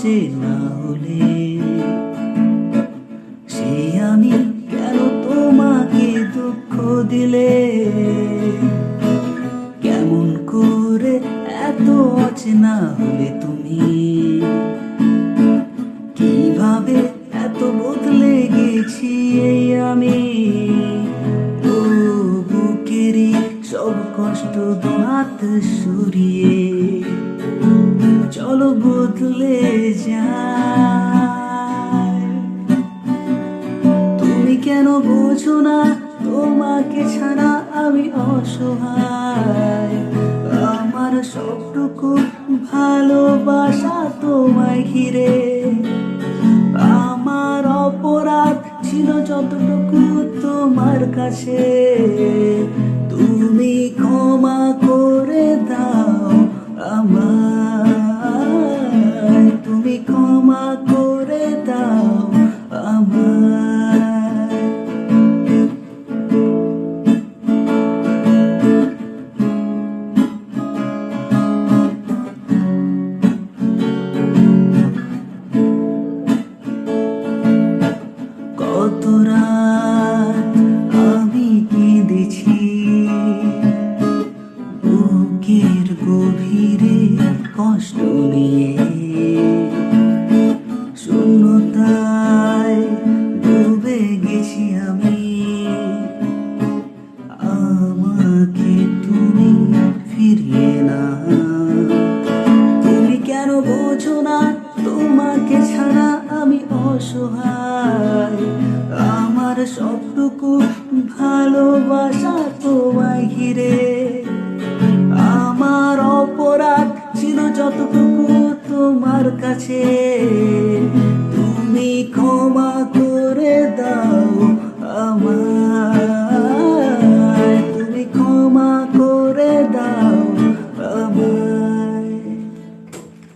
সে না হলে সে আমি কেন তোমাকে দুঃখ দিলে? কেমন করে এত অচেনা হলে তুমি? কিভাবে এত বদলে গেছি এই আমি? ও বুকেরই সব কষ্ট হাত সরিয়ে চলো বদলে যায়। তুমি কেন বোঝো না তোমাকে ছাড়া আমি অসহায়? আমার সবটুকু ভালোবাসা তোমায় ঘিরে। আমার অপরাধ ছিল যতটুকু তোমার কাছে, তুমি ক্ষমা করে দাও আমায়, তুমি ক্ষমা করে দাও আমায়। কত রাত আমি কেঁদেছি বুকের গভীরে কষ্ট নিয়ে, শূন্যতায় ডুবে গেছি আমি। আমাকে তুমি ফিরিয়ে না। তুমি কেন বোঝো না তোমাকে ছাড়া আমি অসহায়? আমার সবটুকু ভালোবাসা তোমায় ঘিরে। আমার অপরাধ ছিল যতটুকু তোমার কাছে, তুমি ক্ষমা করে দাও আমায়, তুমি ক্ষমা করে